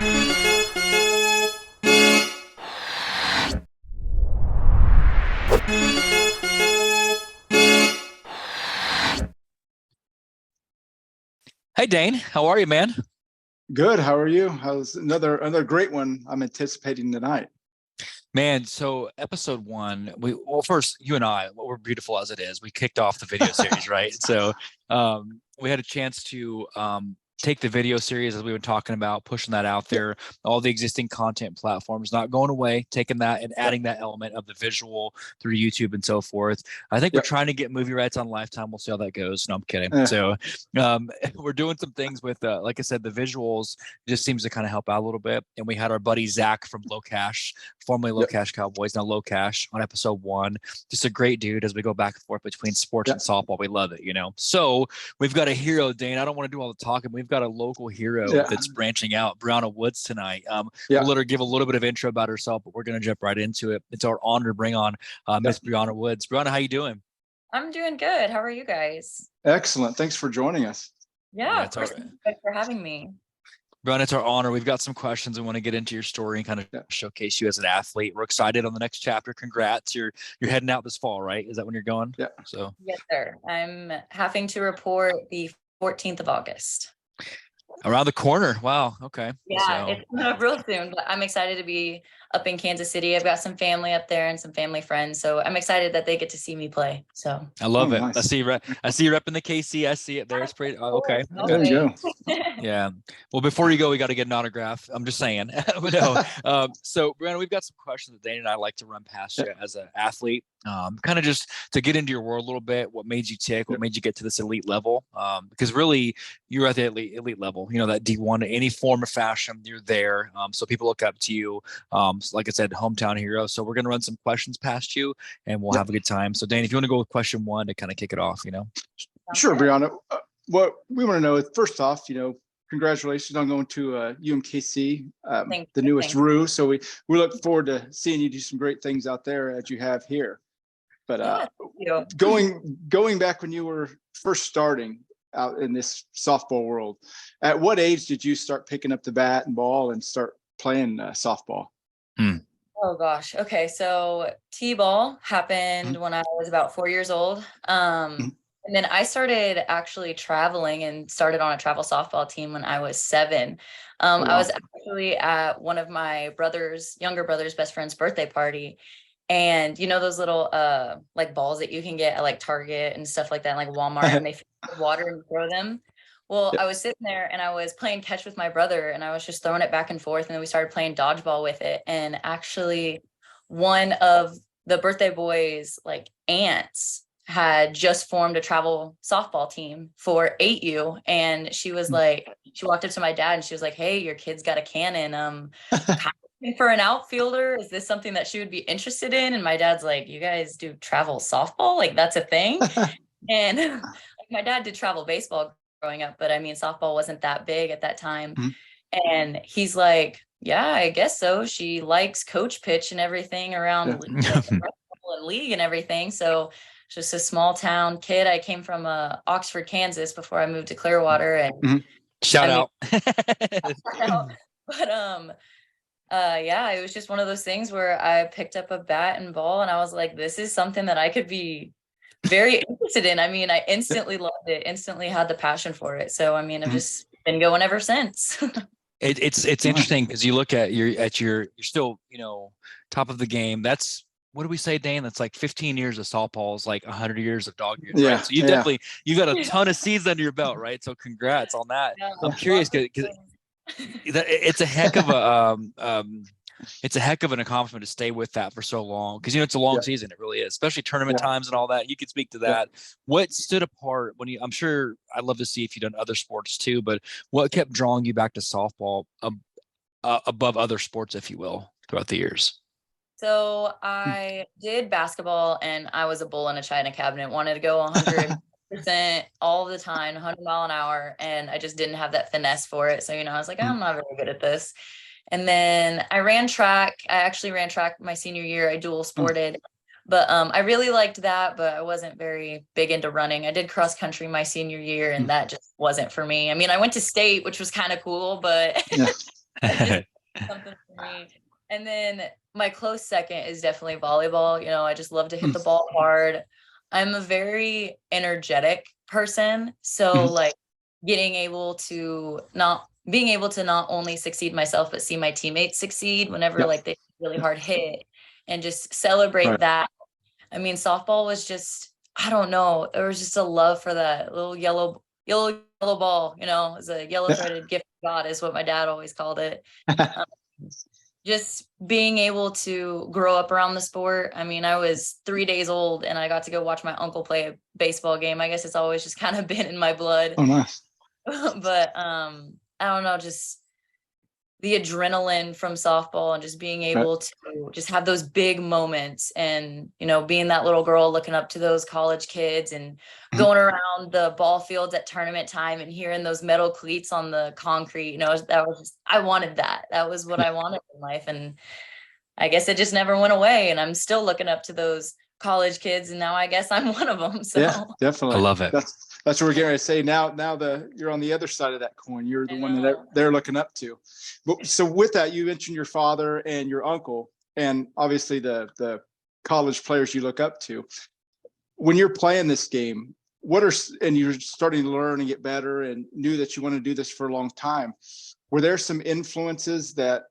Hey Dane, how are you, man? Good. How are you? How's another great one I'm anticipating tonight? Man, so episode one, first, you and I, we're beautiful as it is. We kicked off the video series, right? So we had a chance to take the video series as we were talking about, pushing that out Yep. there, all the existing content platforms, not going away, taking that and Yep. adding that element of the visual through YouTube and so forth. I think we're Yep. trying to get movie rights on Lifetime. We'll see how that goes. No, I'm kidding. Eh, So we're doing some things with, like I said, the visuals just seems to kind of help out a little bit. And we had our buddy Zach from Low Cash, formerly Low yep. Cash Cowboys, now Low Cash, on episode one. Just a great dude as we go back and forth between sports and Yep. softball. We love it, you know. So we've got a hero, Dane. I don't want to do all the talking. We've got a local hero Yeah. that's branching out, Brionna Woods, tonight. We'll Yeah. let her give a little bit of intro about herself, but we're going to jump right into it. It's our honor to bring on Yep. Miss Brionna Woods. Brionna, how you doing? I'm doing good. How are you guys? Excellent. Thanks for joining us. Yeah, of it's all course. right. Thanks for having me. Brian, it's our honor. We've got some questions. We want to get into your story and kind of showcase you as an athlete. We're excited on the next chapter. Congrats. You're heading out this fall, right? Is that when you're going? Yeah. So yes, sir. I'm having to report the 14th of August. Around the corner. Wow. Okay. Yeah, it's not real soon, but I'm excited to be up in Kansas City. I've got some family up there and some family friends, so I'm excited that they get to see me play. So I love it. Nice. I see you repping the KC. I see it there. It's pretty okay. There you go. Yeah. Well, before you go, we got to get an autograph. I'm just saying. But no. So, Brianna, we've got some questions that Dane and I like to run past you as an athlete. Kind of just to get into your world a little bit. What made you tick? What made you get to this elite level? Because really, you're at the elite level. You know, that D1 in any form or fashion, you're there. So people look up to you. So like I said, hometown hero. So we're gonna run some questions past you, and we'll have a good time. So, Dane, if you want to go with question one to kind of kick it off, you know. Sure, Brianna. What we want to know is, first off, congratulations on going to UMKC, the newest RU. So we look forward to seeing you do some great things out there as you have here. But going back when you were first starting out in this softball world, at what age did you start picking up the bat and ball and start playing softball? Oh gosh. Okay. So T-ball happened when I was about 4 years old. And then I started actually traveling and started on a travel softball team when I was 7. Wow. I was actually at one of my younger brother's best friend's birthday party. And you know those little like balls that you can get at like Target and stuff like that, like Walmart, and they fill with water and throw them. Well, I was sitting there and I was playing catch with my brother, and I was just throwing it back and forth, and then we started playing dodgeball with it. And actually, one of the birthday boys' like aunts had just formed a travel softball team for 8U, and she was like, she walked up to my dad and she was like, "Hey, your kid's got a cannon. For an outfielder, is this something that she would be interested in?" And my dad's like, "You guys do travel softball? Like that's a thing?" And like, my dad did travel baseball growing up, but I mean, softball wasn't that big at that time. And he's like, "Yeah, I guess so. She likes coach pitch and everything around and league and everything." So just a small town kid. I came from Oxford, Kansas before I moved to Clearwater, and shout out. But yeah, it was just one of those things where I picked up a bat and ball, and I was like, this is something that I could be very interested in. I mean, I instantly loved it, instantly had the passion for it. So, I mean, I've just been going ever since. It's interesting because you look at you're still, top of the game. That's, what do we say, Dane? That's like 15 years of softball is like 100 years of dog years, right? So you've got a ton of seasons under your belt, right? So congrats on that. Yeah, I'm curious because it's a heck of an accomplishment to stay with that for so long, because it's a long season. It really is, especially tournament times and all that. You could speak to that. What stood apart when I'm sure I'd love to see if you've done other sports too, but what kept drawing you back to softball above other sports, if you will, throughout the years? So I did basketball, and I was a bull in a china cabinet, wanted to go 100% all the time, 100 mile an hour. And I just didn't have that finesse for it. So, I was like, I'm not very good at this. And then I ran track. I actually ran track my senior year. I dual sported, but I really liked that, but I wasn't very big into running. I did cross country my senior year, and that just wasn't for me. I mean, I went to state, which was kind of cool, but just something for me. And then my close second is definitely volleyball. I just love to hit the ball hard. I'm a very energetic person. So like being able to not only succeed myself, but see my teammates succeed whenever like they really hard hit and just celebrate that. I mean, softball was just, I don't know. There was just a love for that little yellow ball, it's a yellow threaded gift from God is what my dad always called it. Just being able to grow up around the sport. I mean, I was 3 days old and I got to go watch my uncle play a baseball game. I guess it's always just kind of been in my blood. Oh, nice. But I don't know, just the adrenaline from softball and just being able to just have those big moments and, being that little girl looking up to those college kids and going around the ball fields at tournament time and hearing those metal cleats on the concrete, that was just, I wanted that. That was what I wanted in life. And I guess it just never went away. And I'm still looking up to those college kids. And now I guess I'm one of them. So yeah, definitely. I love it. That's what we're getting to say. Now you're on the other side of that coin. You're the one that they're looking up to. But so with that, you mentioned your father and your uncle, and obviously the college players you look up to. When you're playing this game, and you're starting to learn and get better and knew that you want to do this for a long time, were there some influences that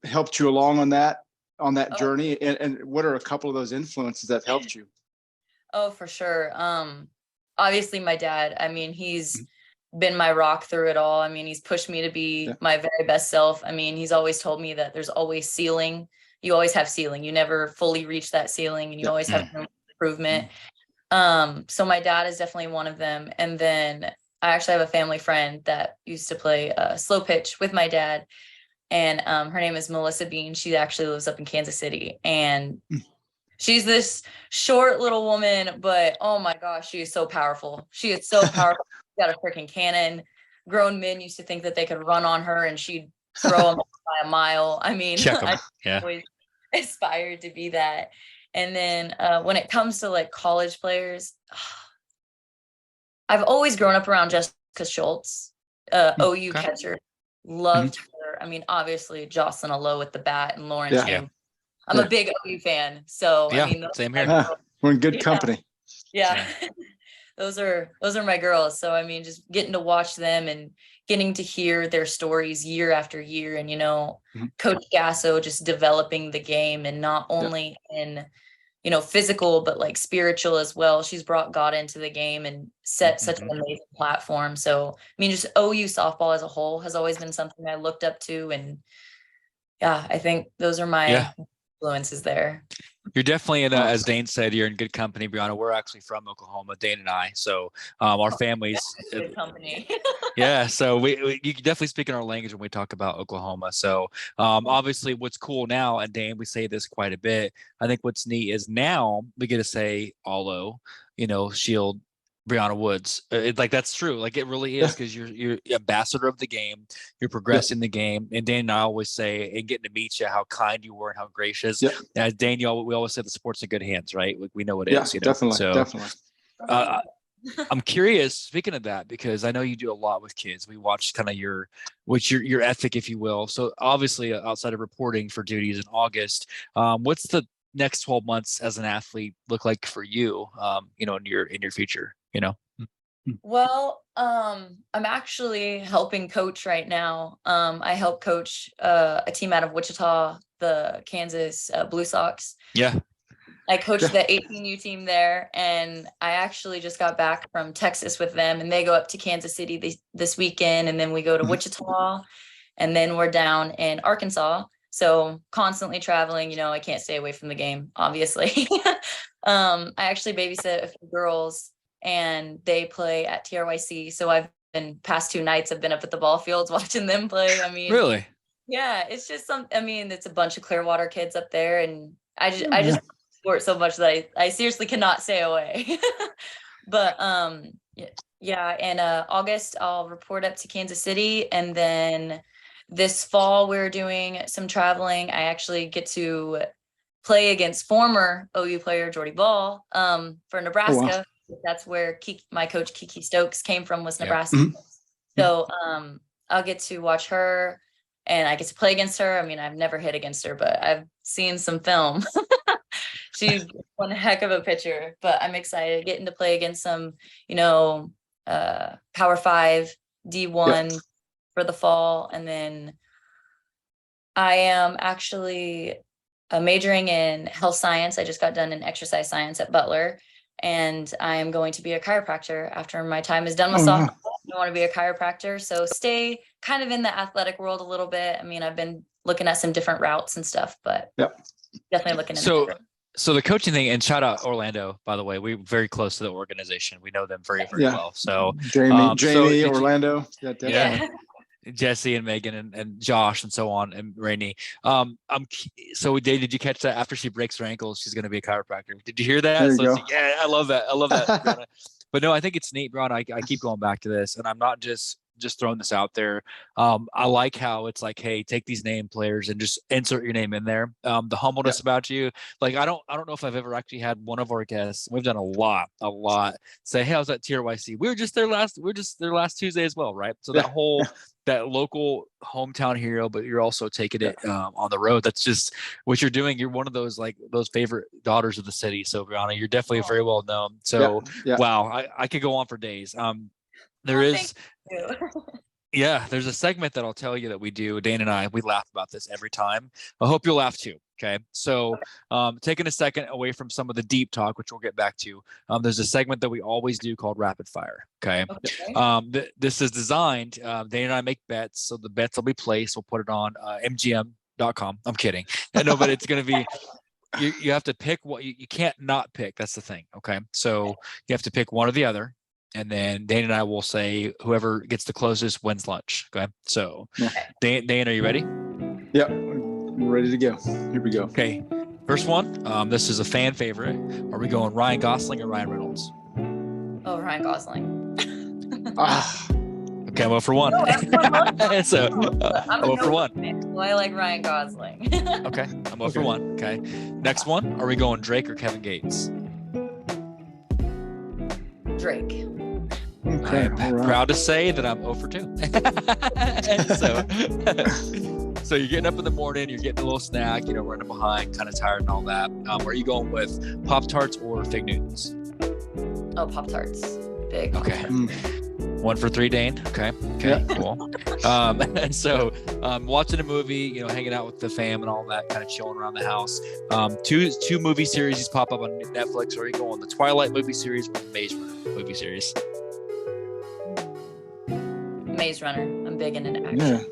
helped you along on that journey? And what are a couple of those influences that helped you? Oh, for sure. Obviously my dad, I mean, he's been my rock through it all. I mean, he's pushed me to be my very best self. I mean, he's always told me that there's always ceiling. You always have ceiling. You never fully reach that ceiling and you always have improvement. So my dad is definitely one of them. And then I actually have a family friend that used to play slow pitch with my dad. And her name is Melissa Bean. She actually lives up in Kansas City. And she's this short little woman, but oh my gosh, she is so powerful. She is so powerful. She's got a freaking cannon. Grown men used to think that they could run on her and she'd throw them by a mile. I mean, I always aspired to be that. And then when it comes to like college players, I've always grown up around Jessica Schultz, OU catcher. Loved her. I mean, obviously Jocelyn Alo with the bat and Lauren Chambers. I'm a big OU fan, so I mean, same here. We're in good company. Yeah. Those are my girls. So I mean, just getting to watch them and getting to hear their stories year after year, and Coach Gasso just developing the game, and not only in physical but like spiritual as well. She's brought God into the game and set such an amazing platform. So I mean, just OU softball as a whole has always been something I looked up to, and I think those are my influences there. You're definitely in as Dane said, you're in good company, Brionna. We're actually from Oklahoma, Dane and I. So our families good company. So we you can definitely speak in our language when we talk about Oklahoma. So obviously what's cool now, and Dane, we say this quite a bit. I think what's neat is now we get to say Alo, Shield, Brionna Woods. Like that's true. Like it really is, because you're ambassador of the game. You're progressing the game. And Dane and I always say, and getting to meet you, how kind you were and how gracious. And as Dane, we always say the sport's in good hands, right? We know it is. Definitely. So, definitely. I'm curious, speaking of that, because I know you do a lot with kids. We watched kind of your ethic, if you will. So obviously outside of reporting for duties in August, what's the next 12 months as an athlete look like for you, in your future, Well, I'm actually helping coach right now. I help coach a team out of Wichita, the Kansas Blue Sox. Yeah. I coached the 18U team there, and I actually just got back from Texas with them, and they go up to Kansas City this weekend, and then we go to Wichita, and then we're down in Arkansas. So constantly traveling, I can't stay away from the game, obviously. I actually babysit a few girls, and they play at TRYC. So past 2 nights, I've been up at the ball fields watching them play. I mean, really? Yeah, it's just it's a bunch of Clearwater kids up there, and I just sport so much that I seriously cannot stay away. But in August I'll report up to Kansas City, and then this fall we're doing some traveling. I actually get to play against former OU player Jordy Ball for Nebraska. Oh, wow. That's where my coach Kiki Stokes came from, was Nebraska. So I'll get to watch her and I get to play against her. I mean, I've never hit against her, but I've seen some film. She's one heck of a pitcher, but I'm excited getting to play against some, Power 5, D1 for the fall. And then I am actually majoring in health science. I just got done in exercise science at Butler, and I am going to be a chiropractor after my time is done with softball. I want to be a chiropractor, so stay kind of in the athletic world a little bit. I mean, I've been looking at some different routes and stuff, but definitely looking into it. So the coaching thing, and shout out Orlando, by the way, we're very close to the organization. We know them very, very well. So Jamie, Orlando. Yeah. Jesse and Megan and Josh and so on, and Rainey. Did you catch that? After she breaks her ankle, she's going to be a chiropractor. Did you hear that? Yeah, I love that. Brionna. But no, I think it's neat, Brionna. I keep going back to this, and I'm not just throwing this out there. I like how it's like, hey, take these name players and just insert your name in there. The humbleness about you. Like, I don't know if I've ever actually had one of our guests. We've done a lot. Say, hey, I was at TRYC. We were just there last Tuesday as well, right? So that whole that local hometown hero, but you're also taking it on the road. That's just what you're doing. You're one of those favorite daughters of the city. So Brionna, you're definitely very well known. So wow, I could go on for days. There's a segment that I'll tell you that we do. Dane and we laugh about this every time. I hope you'll laugh too. Okay. So taking a second away from some of the deep talk, which we'll get back to, there's a segment that we always do called Rapid Fire. Okay. This is designed, Dane and I make bets. So the bets will be placed. We'll put it on mgm.com. I'm kidding. No, but it's going to be, you have to pick what you can't not pick. That's the thing. Okay. So you have to pick one or the other. And then Dane and I will say whoever gets the closest wins lunch. Okay. So Dane, are you ready? Yep. We're ready to go. Here we go. Okay. First one. This is a fan favorite. Are we going Ryan Gosling or Ryan Reynolds? Oh, Ryan Gosling. Okay, I'm 0 for 1. So I'm 0 for 1. Well, I like Ryan Gosling. Okay. I'm 0 for 1. Okay. Next one. Are we going Drake or Kevin Gates? Drake. Okay, I'm proud to say that I'm 0 for 2. So you're getting up in the morning, you're getting a little snack, running behind, kind of tired and all that. Are you going with Pop-Tarts or Fig Newtons? Oh, Pop-Tarts. Big. Okay. 1 for 3, Dane. Okay. Cool. And so watching a movie, hanging out with the fam and all that, kind of chilling around the house. Two movie series pop up on Netflix. Are you going the Twilight movie series or the Maze Runner movie series? Maze Runner. I'm big into action.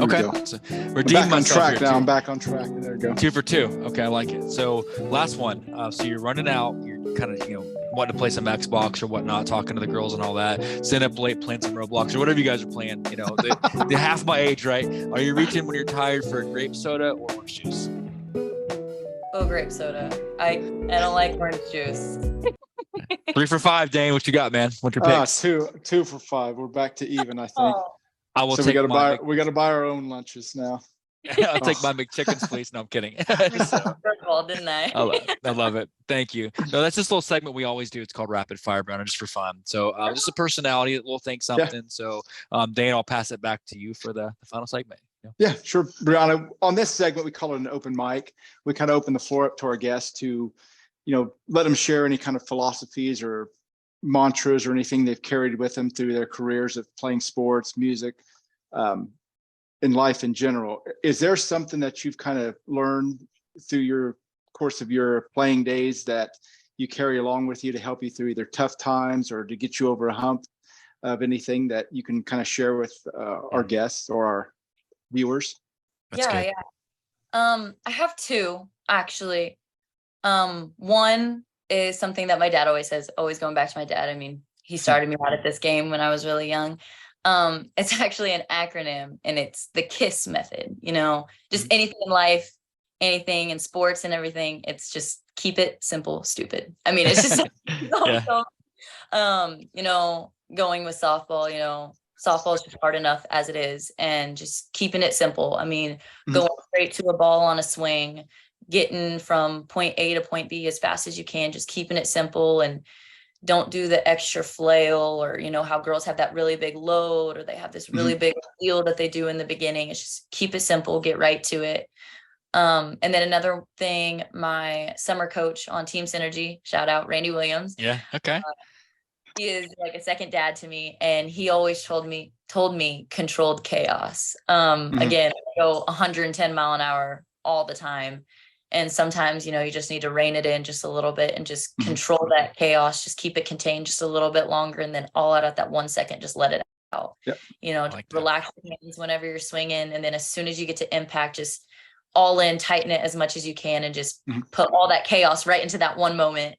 Okay. So back on track now. I'm back on track. There we go. 2 for 2. Okay, I like it. So last one. So you're running out. You're kind of wanting to play some Xbox or whatnot, talking to the girls and all that. Staying up late playing some Roblox or whatever you guys are playing. They're half my age, right? Are you reaching when you're tired for a grape soda or orange juice? Oh, grape soda. I don't like orange juice. 3 for 5, Dane. What you got, man? What's your picks? 2 for 5. We're back to even, I think. I will. So we got to buy our own lunches now. I'll take my McChickens, please. No, I'm kidding. First of all, didn't I? I love it. Thank you. No, that's this little segment we always do. It's called Rapid Fire, Brionna, just for fun. So just a personality, we'll think something. So Dane, I'll pass it back to you for the final segment. Yeah, sure. Brionna, on this segment, we call it an open mic. We kind of open the floor up to our guests to, let them share any kind of philosophies or mantras or anything they've carried with them through their careers of playing sports, music, in life in general. Is there something that you've kind of learned through your course of your playing days that you carry along with you to help you through either tough times or to get you over a hump of anything that you can kind of share with our guests or our viewers? That's good. I have 2 actually. One is something that my dad always says, always going back to my dad. I mean, he started me out at this game when I was really young. It's actually an acronym, and it's the KISS method, just anything in life, anything in sports and everything. It's just keep it simple, stupid. I mean, it's just, going with softball, softball is just hard enough as it is, and just keeping it simple. I mean, going straight to a ball on a swing, getting from point A to point B as fast as you can, just keeping it simple and don't do the extra flail, or, you know, how girls have that really big load, or they have this really big wheel that they do in the beginning. It's just keep it simple, get right to it. And then another thing, my summer coach on Team Synergy, shout out Randy Williams. Yeah. Okay. He is like a second dad to me, and he always told me controlled chaos. Again, I go 110 mile an hour all the time. And sometimes, you know, you just need to rein it in just a little bit and just control that chaos, just keep it contained just a little bit longer. And then all out at that 1 second, just let it out, you know, like relax your hands whenever you're swinging. And then as soon as you get to impact, just all in, tighten it as much as you can, and just put all that chaos right into that one moment.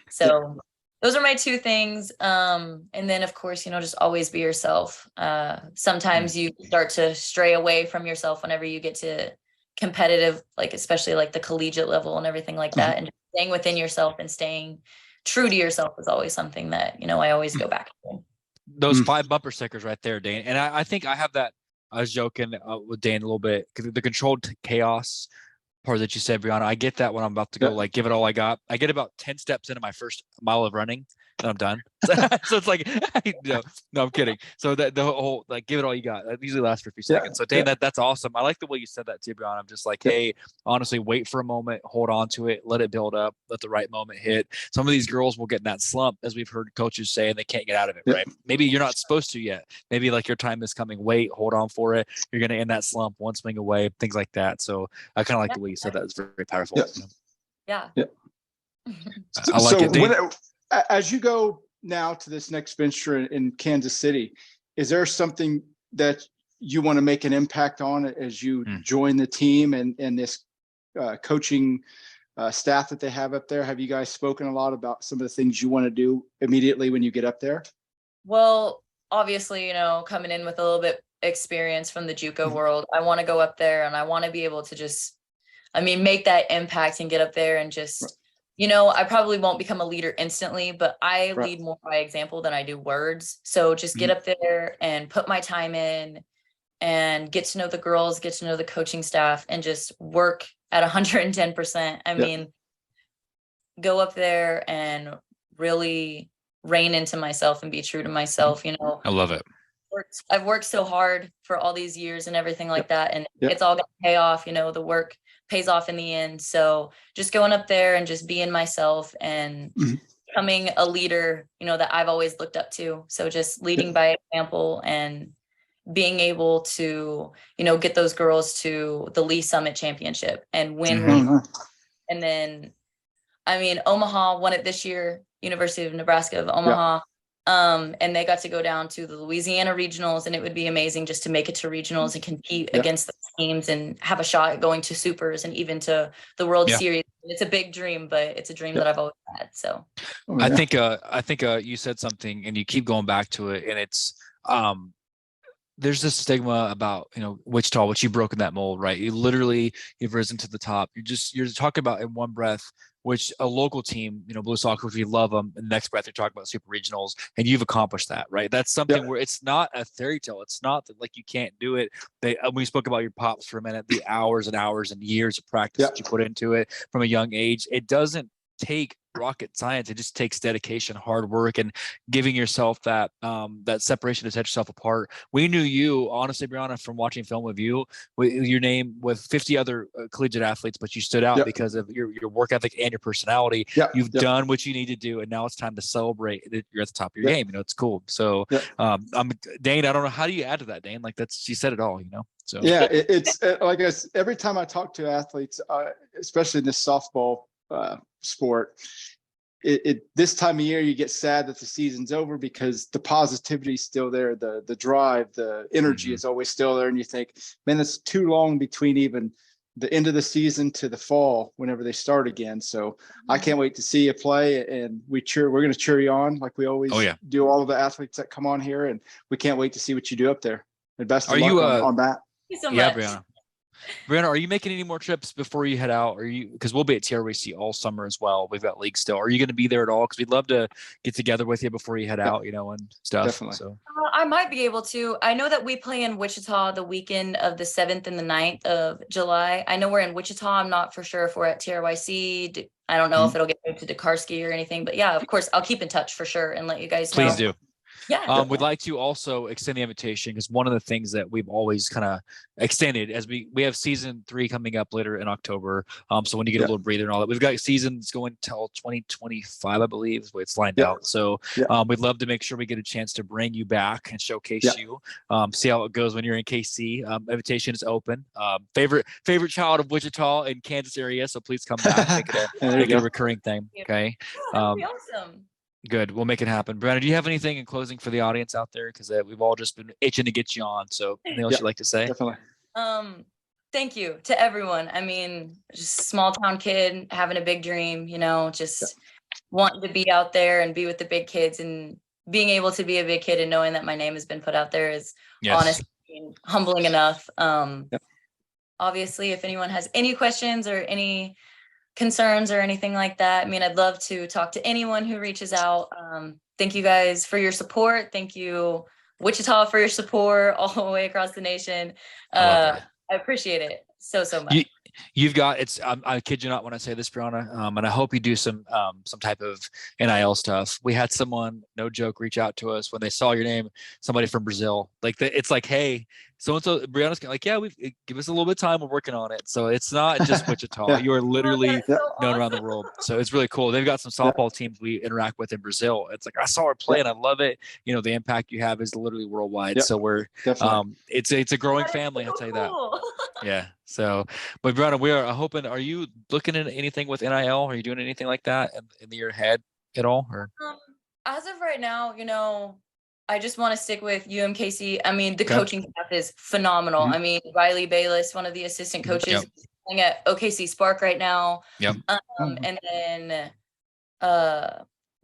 So those are my two things. And then of course, you know, just always be yourself. Sometimes you start to stray away from yourself whenever you get to competitive, like especially like the collegiate level and everything like that. And just staying within yourself and staying true to yourself is always something that, you know, I always go back to. Those 5 bumper stickers right there, Dane. And I think I have that. I was joking with Dane a little bit, because the controlled chaos part that you said, Brionna, I get that when I'm about to go, like, give it all I got. I get about 10 steps into my first mile of running, and I'm done. So it's like, no, I'm kidding. So that the whole, like, give it all you got, that usually lasts for a few seconds. So Dane, that's awesome. I like the way you said that too, Brionna. I'm just like, hey, honestly, wait for a moment, hold on to it, let it build up, let the right moment hit. Some of these girls will get in that slump, as we've heard coaches say, and they can't get out of it, right? Maybe you're not supposed to yet. Maybe like your time is coming. Wait, hold on for it. You're going to end that slump, one swing away, things like that. So I kind of like the way you said that. It's very, very powerful. Yeah. I like it. Dane, as you go now to this next venture in Kansas City, is there something that you want to make an impact on as you join the team and this coaching staff that they have up there? Have you guys spoken a lot about some of the things you want to do immediately when you get up there? Well, obviously, you know, coming in with a little bit experience from the JUCO world, I want to go up there and I want to be able to just, I mean, make that impact and get up there and just, you know, I probably won't become a leader instantly, but I lead more by example than I do words. So just get up there and put my time in and get to know the girls, get to know the coaching staff, and just work at 110%. I mean, go up there and really rein into myself and be true to myself. You know, I love it. I've worked so hard for all these years and everything like that, and it's all gonna pay off. You know, the work pays off in the end. So just going up there and just being myself and becoming a leader, you know, that I've always looked up to. So just leading by example and being able to, you know, get those girls to the Lee Summit Championship and win. And then, I mean, Omaha won it this year, University of Nebraska of Omaha. And they got to go down to the Louisiana regionals, and it would be amazing just to make it to regionals and compete against the teams and have a shot at going to supers and even to the World Series. It's a big dream, but it's a dream that I've always had. So I think you said something, and you keep going back to it, and it's there's this stigma about, you know, Wichita, which you broke in that mold, right? You've risen to the top. You're talking about in one breath, which a local team, you know, Blue Sox, we love them. And the next breath, you're talking about super regionals, and you've accomplished that, right? That's something where it's not a fairy tale. It's not that like you can't do it. We spoke about your pops for a minute, the hours and hours and years of practice that you put into it from a young age. It doesn't take rocket science. It just takes dedication, hard work, and giving yourself that that separation to set yourself apart. We knew you, honestly, Brionna, from watching film with you, with your name with 50 other collegiate athletes, but you stood out because of your work ethic and your personality. You've done what you need to do, and now it's time to celebrate that you're at the top of your game. You know, it's cool. So I'm Dane, I don't know, how do you add to that, Dane? Like, she said it all, you know. So it's like every time I talk to athletes, especially in this softball sport, this time of year you get sad that the season's over because the positivity is still there, the drive, the energy is always still there, and you think, man, it's too long between even the end of the season to the fall whenever they start again. So I can't wait to see you play, and we're going to cheer you on like we always do, all of the athletes that come on here, and we can't wait to see what you do up there. And best of luck on that. Thank you so much. Brionna, are you making any more trips before you head out? Because we'll be at TRYC all summer as well. We've got league still. Are you going to be there at all? Because we'd love to get together with you before you head out, you know, and stuff. Definitely. So I might be able to. I know that we play in Wichita the weekend of the 7th and the 9th of July. I know we're in Wichita. I'm not for sure if we're at TRYC. I don't know if it'll get moved to Dakarski or anything, but yeah, of course, I'll keep in touch for sure and let you guys know. Please do. Yeah. We'd like to also extend the invitation because one of the things that we've always kind of extended as we have season 3 coming up later in October. So when you get a little breather and all that, we've got seasons going till 2025, I believe is the way it's lined out. So we'd love to make sure we get a chance to bring you back and showcase you, see how it goes when you're in KC. Invitation is open. Favorite child of Wichita and Kansas area. So please come back. Make it a recurring thing. Okay. That'd be awesome. Good. We'll make it happen. Brionna, do you have anything in closing for the audience out there? Because we've all just been itching to get you on. So anything else you'd like to say? Definitely. Thank you to everyone. I mean, just small town kid having a big dream, just wanting to be out there and be with the big kids, and being able to be a big kid and knowing that my name has been put out there is honestly humbling enough. Obviously, if anyone has any questions or any concerns or anything like that, I mean, I'd love to talk to anyone who reaches out. Thank you guys for your support. Thank you, Wichita, for your support all the way across the nation. I appreciate it so much. You've got I kid you not when I say this, Brionna, and I hope you do some type of NIL stuff. We had someone, no joke, reach out to us when they saw your name, somebody from Brazil. It's like, hey, so-and-so, Brianna's like, yeah, give us a little bit of time. We're working on it. So it's not just Wichita. You are literally known around the world. So it's really cool. They've got some softball teams we interact with in Brazil. It's like, I saw her play and I love it. The impact you have is literally worldwide. So we're, it's a growing family. I'll tell you that. Yeah. So, but Brionna, we are hoping, are you looking at anything with NIL? Are you doing anything like that in your head at all? Or as of right now, I just want to stick with UMKC. I mean, the coaching staff is phenomenal. I mean, Riley Bayless, one of the assistant coaches, is playing at OKC Spark right now. And then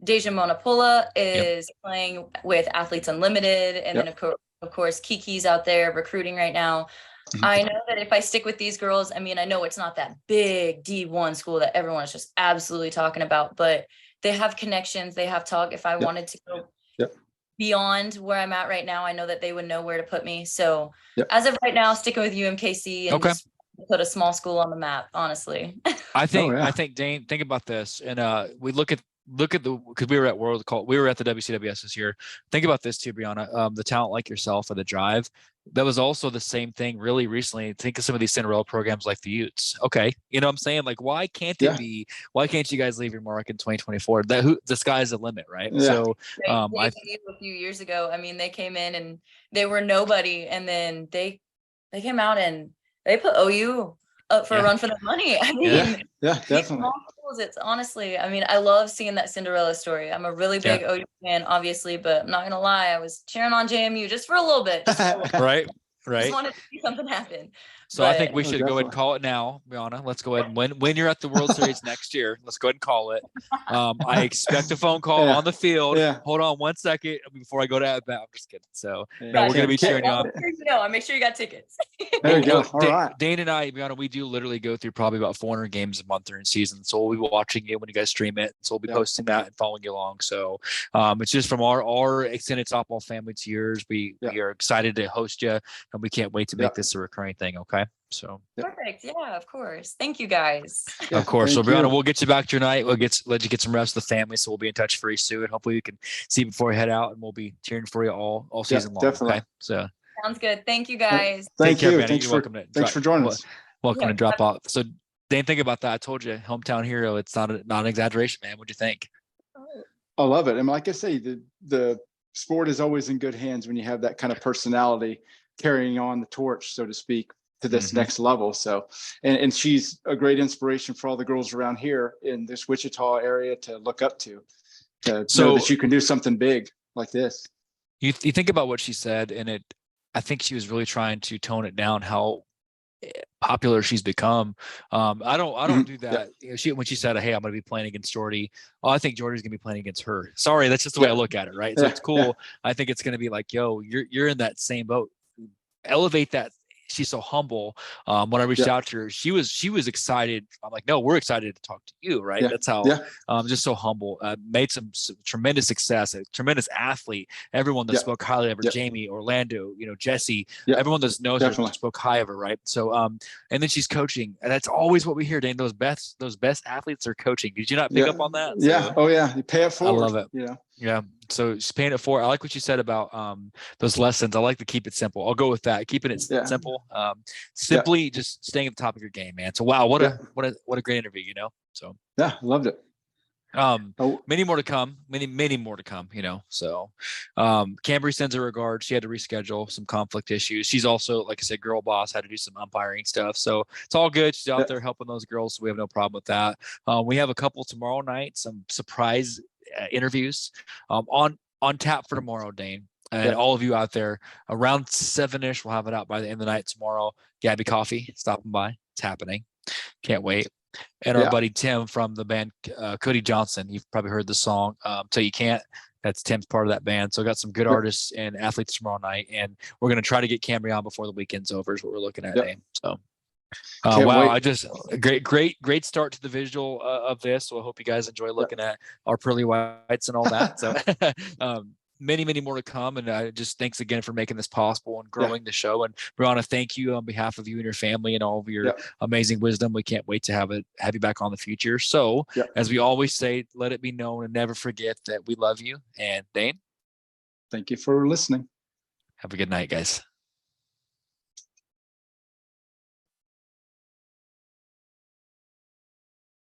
Deja Monapola is playing with Athletes Unlimited. And then of course, Kiki's out there recruiting right now. I know that if I stick with these girls, I mean, I know it's not that big D1 school that everyone is just absolutely talking about, but they have connections. They have talk. If I wanted to go beyond where I'm at right now, I know that they would know where to put me. So as of right now, sticking with UMKC and just put a small school on the map, honestly. I think Dane, think about this. And we look at because we were at the WCWS this year. Think about this too, Brionna. The talent like yourself or the drive, that was also the same thing really recently. Think of some of these Cinderella programs like the Utes. Okay. You know what I'm saying? Like, why can't you guys leave your mark in 2024? The sky's the limit, right? So a few years ago, I mean, they came in and they were nobody, and then they came out and they put OU up for a run for the money. I mean, definitely. It's honestly, I mean, I love seeing that Cinderella story. I'm a really big OU fan, obviously, but I'm not gonna lie, I was cheering on JMU just for a little bit. Right. Just wanted to see something happen. So I think we should go ahead and call it now, Brionna. Let's go ahead and when you're at the World Series next year, let's go ahead and call it. I expect a phone call on the field. Hold on 1 second before I go to at bat. I'm just kidding. So no, we're gonna be cheering you on. I make sure you got tickets. There you go. All right. Dane and I, Brionna, we do literally go through probably about 400 games a month during season. So we'll be watching it when you guys stream it. So we'll be posting that and following you along. So it's just from our extended softball family to yours. We are excited to host you, and we can't wait to make this a recurring thing. Okay. So perfect. Yeah, of course. Thank you guys. Of course. So Brionna, we'll get you back to your night. We'll let you get some rest with the family. So we'll be in touch very soon. Hopefully we can see you before you head out, and we'll be cheering for you all season long. Definitely. Okay. So sounds good. Thank you guys. Thank you. Care, thanks for joining us. Welcome to Drop Off. So Dane, think about that. I told you, hometown hero. It's not an exaggeration, man. What'd you think? I love it. And like I say, the sport is always in good hands when you have that kind of personality carrying on the torch, so to speak, to this next level. So, and she's a great inspiration for all the girls around here in this Wichita area to look up to know that you can do something big like this. You think about what she said, and I think she was really trying to tone it down how popular she's become. I don't do that. You know, when she said, "Hey, I'm going to be playing against Jordy," I think Jordy's going to be playing against her. Sorry, that's just the way I look at it, right? So it's cool. I think it's going to be like, yo, you're in that same boat. Elevate that she's so humble. When I reached out to her, she was excited. I'm like, no, we're excited to talk to you, right? Yeah. That's how. Just so humble. Made some tremendous success. A tremendous athlete. Everyone that spoke highly of her, Jamie, Orlando, Jesse, everyone that knows her spoke high of her, right? So, and then she's coaching, and that's always what we hear, Dane. Those best athletes are coaching. Did you not pick up on that? So, oh yeah, you pay it forward. I love it. Yeah. So she's paying it forward. I like what you said about those lessons. I like to keep it simple. I'll go with that. Keeping it simple. Simply just staying at the top of your game, man. So wow, what a great interview, So loved it. Many more to come. Many more to come, So Cambry sends her regards. She had to reschedule some conflict issues. She's also, like I said, girl boss, had to do some umpiring stuff. So it's all good. She's out there helping those girls. So we have no problem with that. We have a couple tomorrow night, some surprise interviews on tap for tomorrow, Dane. And all of you out there around 7-ish, we'll have it out by the end of the night tomorrow. Gabby Coffee stopping by. It's happening. Can't wait. And our buddy Tim from the band Cody Johnson. You've probably heard the song Till You Can't. That's Tim's part of that band. So got some good artists and athletes tomorrow night. And we're going to try to get Cambry on before the weekend's over is what we're looking at, Dane. So wow, wait. Great start to the visual of this. So I hope you guys enjoy looking at our pearly whites and all that. So many more to come. And just thanks again for making this possible and growing the show. And Brionna, thank you on behalf of you and your family and all of your amazing wisdom. We can't wait to have you back on the future. So as we always say, let it be known and never forget that we love you. And Dane, thank you for listening. Have a good night, guys.